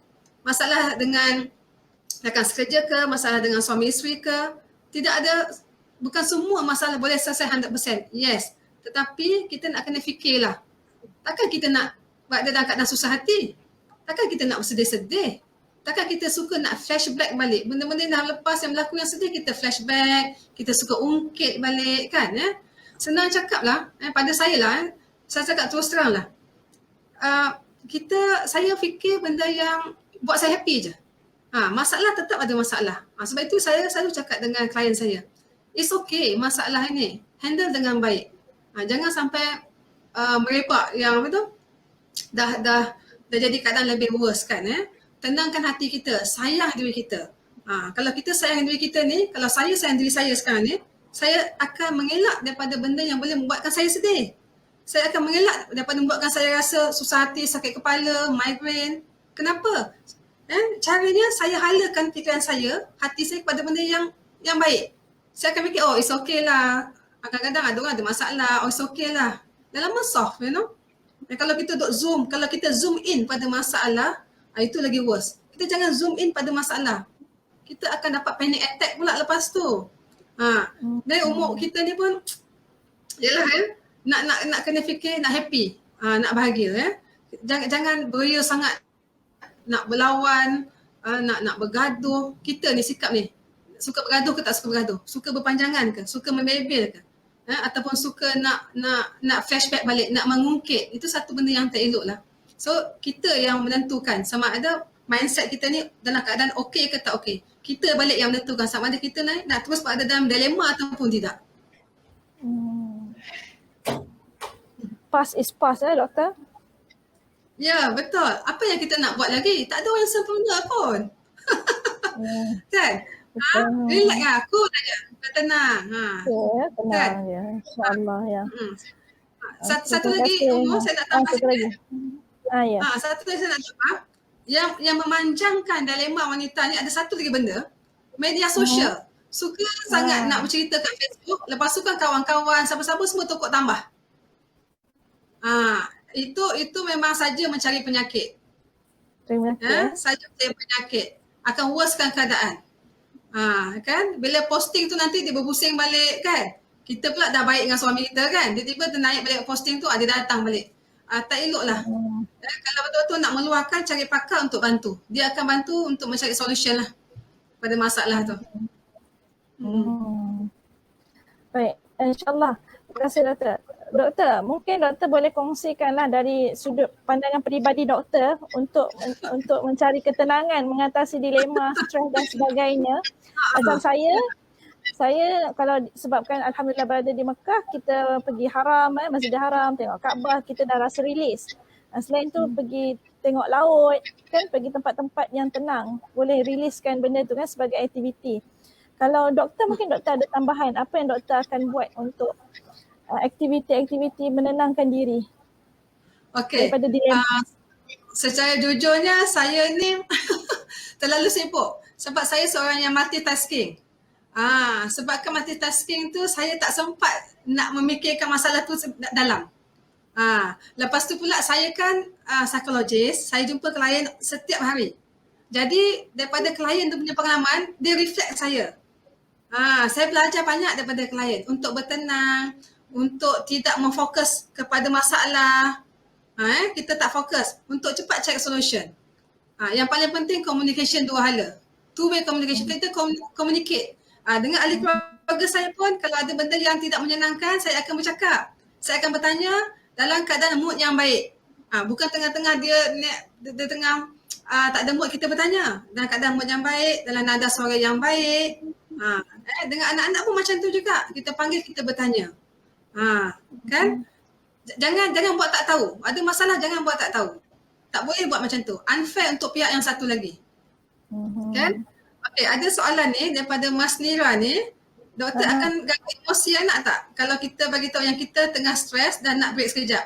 Masalah dengan rakan sekerja ke, masalah dengan suami isteri ke, tidak ada, bukan semua masalah boleh selesai 100%. Yes. Tetapi kita nak kena fikirlah. Takkan kita nak buat dia dalam keadaan susah hati? Takkan kita nak sedih-sedih? Takkan kita suka nak flashback balik? Benda-benda yang dah lepas yang berlaku yang sedih, kita flashback, kita suka ungkit balik kan? Senang cakap lah, pada saya lah, saya cakap terus terang lah. Saya fikir benda yang buat saya happy je. Masalah tetap ada masalah. Sebab itu saya selalu cakap dengan klien saya, it's okay masalah ini, handle dengan baik. Jangan sampai merebak yang apa tu, dah jadi keadaan lebih worse kan. Tenangkan hati kita, sayang diri kita. Kalau kita sayang diri kita ni, kalau saya sayang diri saya sekarang ni, saya akan mengelak daripada benda yang boleh membuatkan saya sedih. Saya akan mengelak daripada membuatkan saya rasa susah hati, sakit kepala, migraine. Kenapa? Caranya saya halakan fikiran saya, hati saya kepada benda yang baik. Saya akan fikir, oh it's okay lah. Kadang-kadang ada orang ada masalah, oh it's okay lah. Dah lama soft, you know. Dan kalau kita zoom in pada masalah, itu lagi worse. Kita jangan zoom in pada masalah. Kita akan dapat panic attack pula lepas tu. Dan umur kita ni pun, yelah nak kena fikir, nak happy, nak bahagia. Jangan beria sangat, nak berlawan, nak bergaduh. Kita ni sikap ni, suka bergaduh ke tak suka bergaduh? Suka berpanjangan ke? Suka membebel ke? Ataupun suka nak flashback balik, nak mengungkit. Itu satu benda yang tak elok lah. So kita yang menentukan sama ada mindset kita ni dalam keadaan okey ke tak okey. Kita balik yang menentukan sama ada kita nak terus berada dalam dilema ataupun tidak. Past is past doktor. Ya, betul. Apa yang kita nak buat lagi? Tak ada orang yang sempurna pun. Kan? Relax lah, cool saja. Tenang. Tenang je. InsyaAllah ya. Satu lagi Umur saya nak tambah sikit. Satu lagi saya nak tambah. Yang memanjangkan dilema wanita ni ada satu lagi benda. Media sosial. Suka sangat nak bercerita kat Facebook. Lepas tu kan kawan-kawan, siapa-siapa semua tokok tambah. Itu memang saja mencari penyakit. Saja mencari penyakit. Akan worsekan keadaan. Kan? Bila posting tu nanti dia berpusing balik kan. Kita pula dah baik dengan suami kita kan. Dia tiba ternaik balik posting tu, dia datang balik. Tak elok lah. Kalau betul-betul nak meluahkan, cari pakar untuk bantu. Dia akan bantu untuk mencari solution lah pada masalah tu. Baik, insyaAllah. Terima kasih doktor. Doktor, mungkin doktor boleh kongsikanlah dari sudut pandangan peribadi doktor untuk mencari ketenangan, mengatasi dilema, stres dan sebagainya. Macam saya kalau sebabkan alhamdulillah berada di Mekah, kita pergi haram, Masjidil Haram, tengok Kaabah, kita dah rasa release. Selain tu pergi tengok laut, kan, pergi tempat-tempat yang tenang, boleh releasekan benda tu kan sebagai aktiviti. Kalau doktor, mungkin doktor ada tambahan, apa yang doktor akan buat untuk aktiviti-aktiviti menenangkan diri daripada dilema? Secara jujurnya saya ni terlalu sibuk sebab saya seorang yang multitasking. Sebabkan multitasking tu saya tak sempat nak memikirkan masalah tu dalam. Lepas tu pula saya kan psikologis, saya jumpa klien setiap hari. Jadi daripada klien tu punya pengalaman, dia reflect saya. Saya belajar banyak daripada klien untuk bertenang, untuk tidak memfokus kepada masalah. Kita tak fokus, untuk cepat cari solution. Yang paling penting communication, dua hala. Two-way communication, kita communicate. Dengan ahli keluarga saya pun, kalau ada benda yang tidak menyenangkan, saya akan bercakap. Saya akan bertanya dalam keadaan mood yang baik. Bukan tengah-tengah dia tengah tak ada mood kita bertanya. Dalam keadaan mood yang baik, dalam nada suara yang baik. Dengan anak-anak pun macam tu juga. Kita panggil, kita bertanya. Kan? Jangan buat tak tahu. Ada masalah jangan buat tak tahu. Tak boleh buat macam tu. Unfair untuk pihak yang satu lagi. Kan? Okey, ada soalan ni daripada Mas Nira ni. Doktor akan ganggu emosi anak tak? Kalau kita bagi tahu yang kita tengah stres dan nak break sekejap.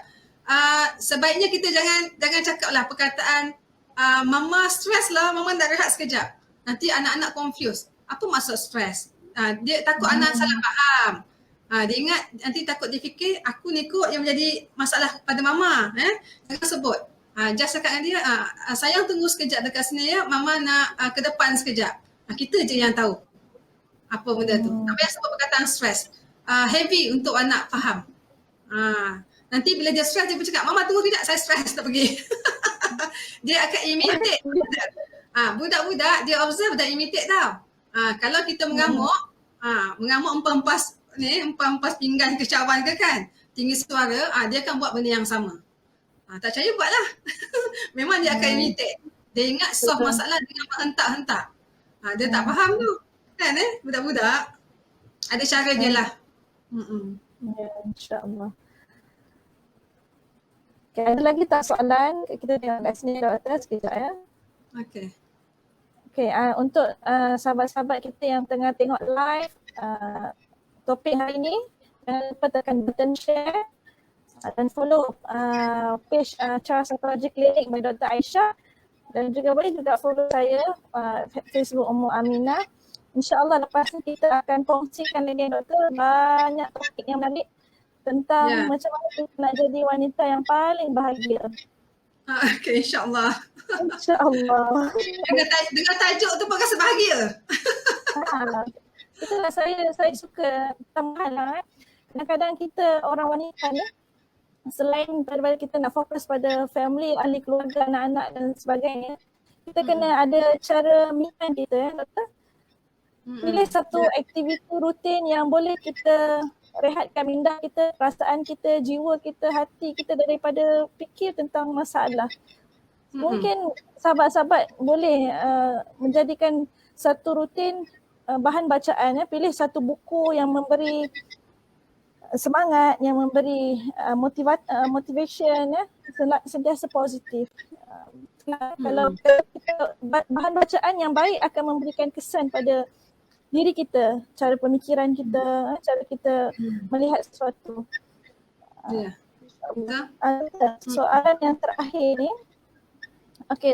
Sebaiknya kita jangan cakaplah perkataan mama stres lah, mama nak rehat sekejap. Nanti anak-anak confuse. Apa maksud stres? Dia takut anak salah faham. Dia ingat nanti takut dia fikir aku ni kot yang menjadi masalah pada mama. Jangan sebut. Just cakap dengan dia, sayang tunggu sekejap dekat sini ya, mama nak ke depan sekejap. Kita je yang tahu apa benda tu. Tak payah sebut perkataan stress. Heavy untuk anak faham. Nanti bila dia stress, dia pun cakap, mama tunggu kejap, saya stress tak pergi. Dia akan imitate. Budak-budak dia observe dan imitate tau. Kalau kita mengamuk, mengamuk empas pinggan ke cawan ke kan, tinggi suara, dia akan buat benda yang sama. Tak percaya buatlah. Memang dia akan imitate. Dia ingat solve masalah dengan menghentak-hentak. Dia tak faham tu. Kan budak-budak. Ada cara dia lah. Ya, insyaAllah. Okay, ada lagi tak soalan? Kita tengok kat sini doktor sekejap ya. Okay. Okay, untuk sahabat-sahabat kita yang tengah tengok live topik hari ni, jangan lupa tekan button share dan follow page Cara Psikologi Klinik by Dr. Aisyah, dan juga boleh juga follow saya Facebook Ummu Aminah. InsyaAllah lepas ni kita akan kongsikan lagi doktor banyak topik yang menarik tentang macam mana kita nak jadi wanita yang paling bahagia. Okay, insyaAllah. InsyaAllah. Dengan tajuk tu pun rasa bahagia. Itulah saya suka tambahan lah. Kadang-kadang kita orang wanita ni, selain daripada kita nak fokus pada family, ahli keluarga, anak-anak dan sebagainya, kita kena ada cara me time kita doktor. Pilih satu aktiviti rutin yang boleh kita rehatkan minda kita, perasaan kita, jiwa kita, hati kita daripada fikir tentang masalah. Mungkin sahabat-sahabat boleh menjadikan satu rutin bahan bacaan, pilih satu buku yang memberi semangat, yang memberi motivation, sentiasa positif. Kalau kita, bahan bacaan yang baik akan memberikan kesan pada diri kita, cara pemikiran kita, cara kita melihat sesuatu. Soalan yang terakhir ni,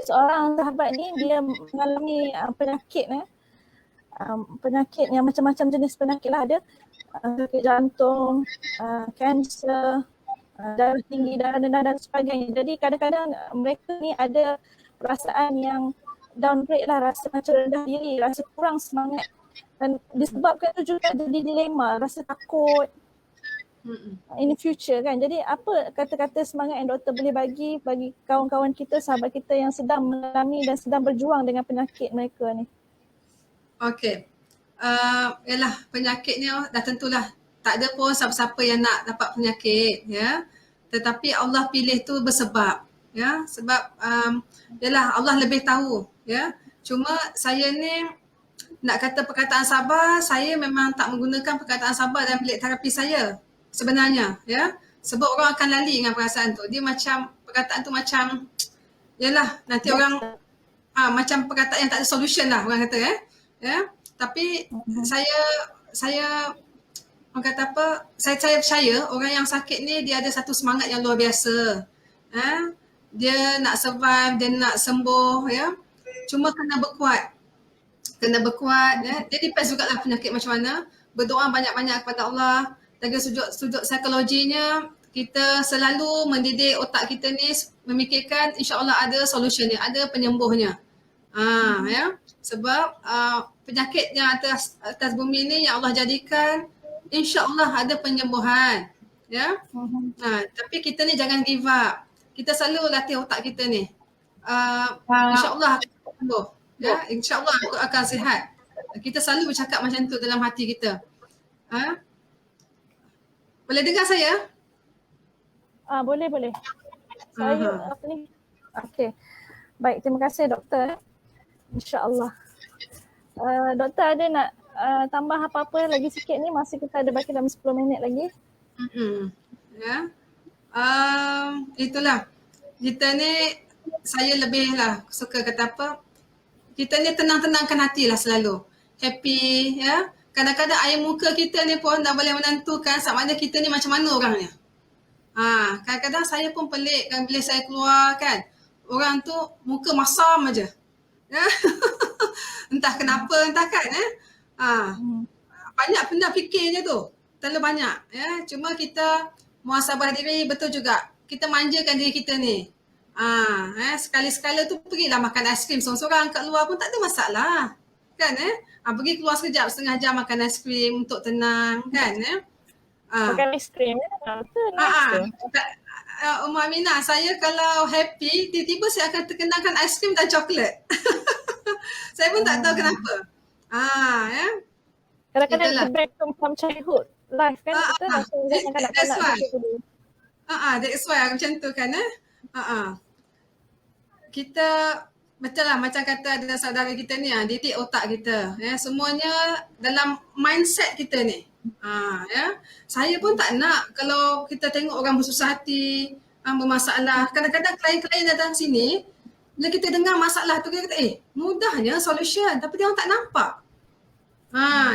seorang sahabat ni dia mengalami penyakit penyakit yang macam-macam jenis penyakit lah ada. Sakit jantung, kanser, darah tinggi, darah rendah dan sebagainya. Jadi kadang-kadang mereka ni ada perasaan yang downgrade lah, rasa macam rendah diri, rasa kurang semangat. Dan disebabkan itu juga jadi dilema, rasa takut in the future kan. Jadi apa kata-kata semangat yang doktor boleh bagi kawan-kawan kita, sahabat kita yang sedang mengalami dan sedang berjuang dengan penyakit mereka ni? Okay. Yalah, penyakitnya dah tentulah tak ada pun siapa-siapa yang nak dapat penyakit ya. Tetapi Allah pilih tu bersebab ya. Sebab yalah Allah lebih tahu ya. Cuma saya ni nak kata perkataan sabar, saya memang tak menggunakan perkataan sabar dalam bilik terapi saya sebenarnya ya. Sebab orang akan lali dengan perasaan tu. Dia macam perkataan tu macam yalah nanti orang macam perkataan yang tak ada solution lah orang kata ya. Tapi saya orang kata apa, saya percaya orang yang sakit ni dia ada satu semangat yang luar biasa. Dia nak survive, dia nak sembuh ya. Cuma kena berkuat ya. Dia depends juga lah penyakit macam mana. Berdoa banyak-banyak kepada Allah. Dari sudut psikologinya, kita selalu mendidik otak kita ni memikirkan insya-Allah ada solutionnya, ada penyembuhnya. Ya. Sebab penyakit yang atas bumi ni yang Allah jadikan insya-Allah ada penyembuhan. Ya. Tapi kita ni jangan give up. Kita selalu latih otak kita ni. Insya-Allah akan sembuh. Ya, insya-Allah aku akan sihat. Kita selalu bercakap macam tu dalam hati kita. Boleh dengar saya? Boleh. Saya apa ni? Okey. Baik, terima kasih doktor. InsyaAllah. Doktor ada nak tambah apa-apa lagi sikit ni? Masih kita ada baki dalam 10 minit lagi. Ya. Itulah. Kita ni, saya lebih lah suka kata apa, kita ni tenang-tenangkan hati lah selalu. Happy ya. Kadang-kadang air muka kita ni pun dah boleh menentukan sama ada kita ni macam mana orangnya. Kadang-kadang saya pun pelik kan bila saya keluar kan. Orang tu muka masam aja. Ya. Entah kenapa, entah kan banyak benda fikir je tu. Terlalu banyak. Ya. Cuma kita muhasabah diri betul juga. Kita manjakan diri kita ni. Sekali-sekala tu pergilah makan aiskrim seorang-seorang kat luar pun tak ada masalah. Kan pergi keluar sekejap setengah jam makan aiskrim untuk tenang kan Makan aiskrim betul, nice tu. Umar Aminah, saya kalau happy tiba-tiba saya akan terkenalkan aiskrim dan coklat. Saya pun tak tahu kenapa. Ya. Kadang-kadang Itulah. back to from childhood life kan, kita rasa macam kanak-kanak kita dulu. That's why macam tu kan kita betul lah macam kata ada saudara kita ni didik otak kita semuanya dalam mindset kita ni. Saya pun tak nak kalau kita tengok orang bersusah hati, bermasalah. Kadang-kadang klien-klien datang sini, bila kita dengar masalah tu kita kata mudahnya solution, tapi dia orang tak nampak.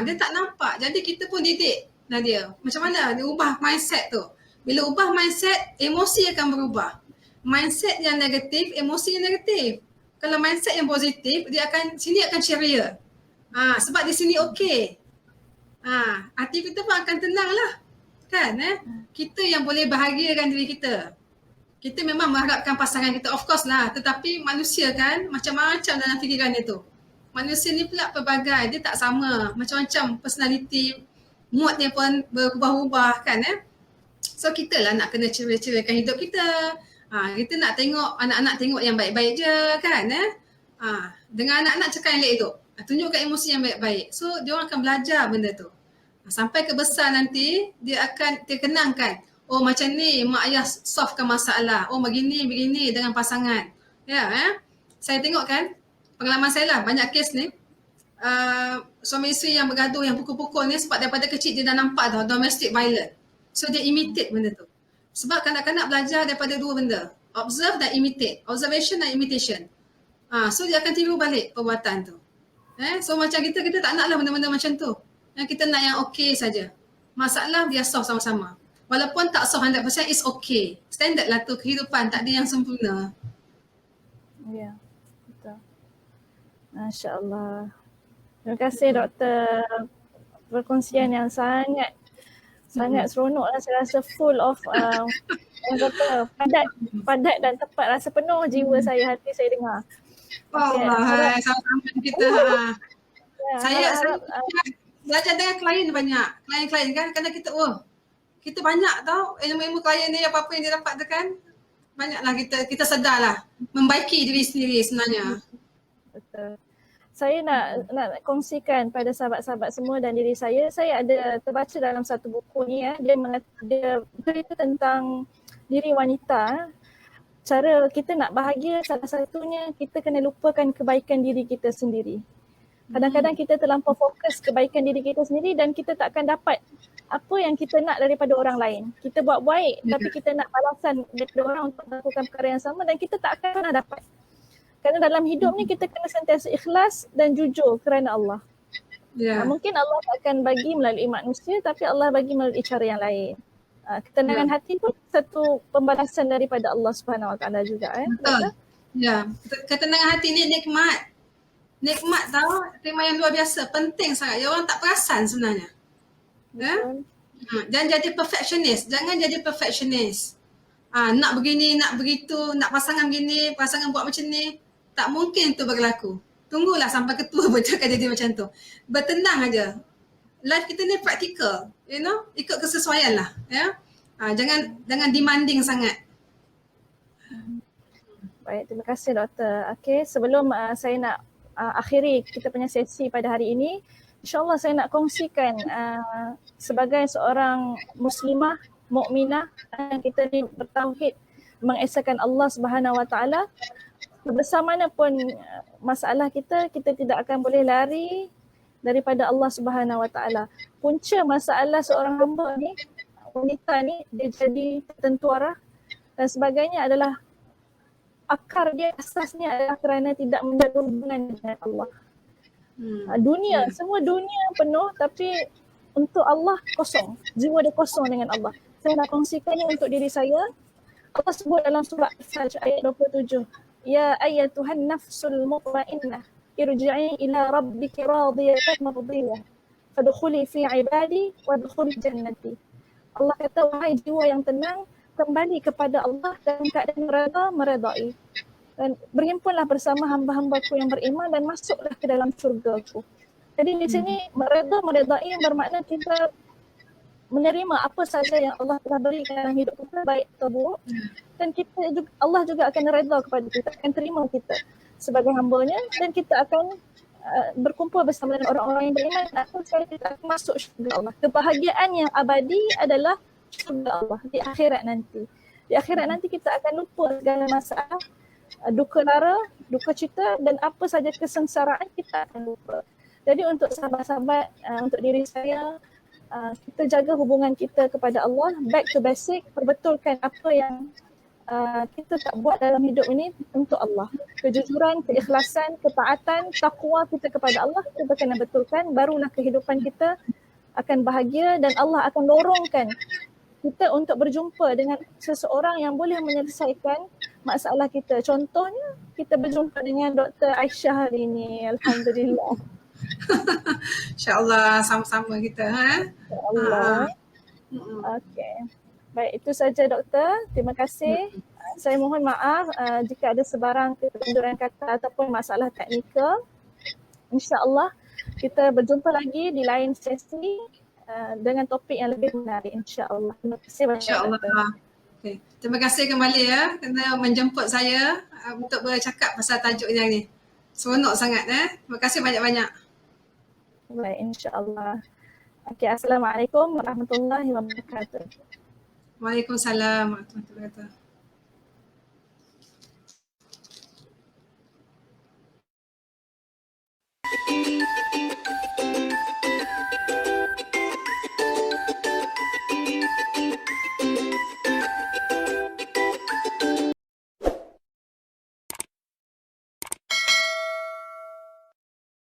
Dia tak nampak. Jadi kita pun didik lah dia. Macam mana dia ubah mindset tu. Bila ubah mindset, emosi akan berubah. Mindset yang negatif, emosi yang negatif. Kalau mindset yang positif, dia akan sini akan ceria. Sebab di sini okey. Hati kita pun akan tenang lah. Kan kita yang boleh bahagiakan diri kita. Kita memang mengharapkan pasangan kita, of course lah. Tetapi manusia kan macam-macam dalam fikiran dia tu. Manusia ni pula pelbagai, dia tak sama. Macam-macam personality, mood dia pun berubah-ubah kan So kita lah nak kena ceria-ceriakan hidup kita. Kita nak tengok anak-anak tengok yang baik-baik je kan dengan anak-anak cakap yang elok. Tunjukkan emosi yang baik-baik. So dia orang akan belajar benda tu. Sampai ke besar nanti dia akan terkenangkan. Oh macam ni mak ayah solvekan masalah. Oh begini dengan pasangan. Saya tengok kan pengalaman saya lah banyak kes ni. Suami isteri yang bergaduh yang pukul-pukul ni sebab daripada kecil dia dah nampak tau domestic violence. So dia imitate benda tu. Sebab kanak-kanak belajar daripada dua benda. Observe dan imitate. Observation dan imitation. So dia akan tiru balik perbuatan tu. So macam kita tak naklah benda-benda macam tu. Kita nak yang okey saja. Masalah biar solve sama-sama. Walaupun tak solve 100% is okay. Standard lah tu kehidupan. Tak ada yang sempurna. Ya, betul. Masya Allah. Terima kasih doktor perkongsian yang sangat seronok lah. Saya rasa full of orang kata padat dan tepat, rasa penuh jiwa saya, hati saya dengar. Allah, sama-sama kita. Saya belajar dengan klien banyak. Klien-klien kan kadang kita banyak tau ilmu-ilmu klien ni, apa-apa yang dia dapat tu kan. Banyaklah kita sedarlah membaiki diri sendiri sebenarnya. Betul. Saya nak kongsikan pada sahabat-sahabat semua dan diri saya ada terbaca dalam satu buku ni dia berita tentang diri wanita. Cara kita nak bahagia salah satunya kita kena lupakan kebaikan diri kita sendiri. Kadang-kadang kita terlampau fokus kebaikan diri kita sendiri dan kita tak akan dapat apa yang kita nak daripada orang lain. Kita buat baik tapi kita nak balasan daripada orang untuk melakukan perkara yang sama dan kita tak akan pernah dapat. Kerana dalam hidup ni kita kena sentiasa ikhlas dan jujur kerana Allah. Mungkin Allah akan bagi melalui manusia tapi Allah bagi melalui cara yang lain. Ketenangan hati pun satu pembalasan daripada Allah Subhanahu Wa Taala juga. Betul. Ketenangan hati ni nikmat. Nikmat tau, terima yang luar biasa. Penting sangat. Orang tak perasan sebenarnya. Jangan jadi perfectionist. Nak begini, nak begitu, nak pasangan begini, pasangan buat macam ni. Tak mungkin tu berlaku. Tunggulah sampai ketua pun akan jadi macam tu. Bertenang aja. Life kita ni praktikal, ikut kesesuaian lah. Jangan demanding sangat. Baik, terima kasih doktor. Okay, sebelum saya nak akhiri kita punya sesi pada hari ini, InsyaAllah saya nak kongsikan sebagai seorang muslimah, mukminah, kita ni bertauhid, mengesahkan Allah Subhanahu Wa Taala. Sebesar mana pun masalah kita tidak akan boleh lari daripada Allah Subhanahu Wa Taala. Punca masalah seorang hamba ni, wanita ni, dia jadi tentera dan sebagainya adalah akar dia, asasnya adalah kerana tidak menjaga hubungan dengan Allah. Semua dunia penuh tapi untuk Allah kosong. Jiwa dia kosong dengan Allah. Saya nak kongsikannya untuk diri saya. Allah sebut dalam surah Al-Fajr ayat 27. Ya ayyatuhan nafsul mutmainnah irji'i ila rabbiki radiyatan mardiyah fadkhuli fi ibadi wadkhuli jannati. Allah kata, wahai jiwa yang tenang, kembali kepada Allah dalam keadaan redha meredai. Dan berhimpunlah bersama hamba-hambaku yang beriman dan masuklah ke dalam syurgaku. Jadi di sini meredha meredai bermakna kita menerima apa saja yang Allah telah berikan dalam hidup kita, baik atau buruk, dan kita juga, Allah juga akan redha kepada kita, akan terima kita sebagai hamba-Nya, dan kita akan berkumpul bersama dengan orang-orang yang beriman, dan akhir sekali kita akan masuk syurga Allah. Kebahagiaan yang abadi adalah syurga Allah di akhirat nanti. Di akhirat nanti kita akan lupa segala masalah, duka lara, duka cita, dan apa saja kesengsaraan kita akan lupa. Jadi untuk sahabat-sahabat, untuk diri saya, kita jaga hubungan kita kepada Allah, back to basic, perbetulkan apa yang kita tak buat dalam hidup ini untuk Allah. Kejujuran, keikhlasan, ketaatan, takwa kita kepada Allah, kita kena betulkan, barulah kehidupan kita akan bahagia dan Allah akan lorongkan kita untuk berjumpa dengan seseorang yang boleh menyelesaikan masalah kita. Contohnya, kita berjumpa dengan Dr. Aisyah hari ini. Alhamdulillah. InsyaAllah sama-sama kita. InsyaAllah. Okey. Baik, itu saja doktor. Terima kasih. Saya mohon maaf jika ada sebarang ketenturan kata ataupun masalah teknikal. InsyaAllah kita berjumpa lagi di lain sesi dengan topik yang lebih menarik, insyaAllah. Terima kasih banyak. InsyaAllah. Okay. Terima kasih kembali ya kerana menjemput saya untuk bercakap pasal tajuk yang ni. Seronok sangat. Terima kasih banyak-banyak. Baik, insyaAllah. Okay, Assalamualaikum warahmatullahi wabarakatuh. Waalaikumsalam warahmatullahi wabarakatuh.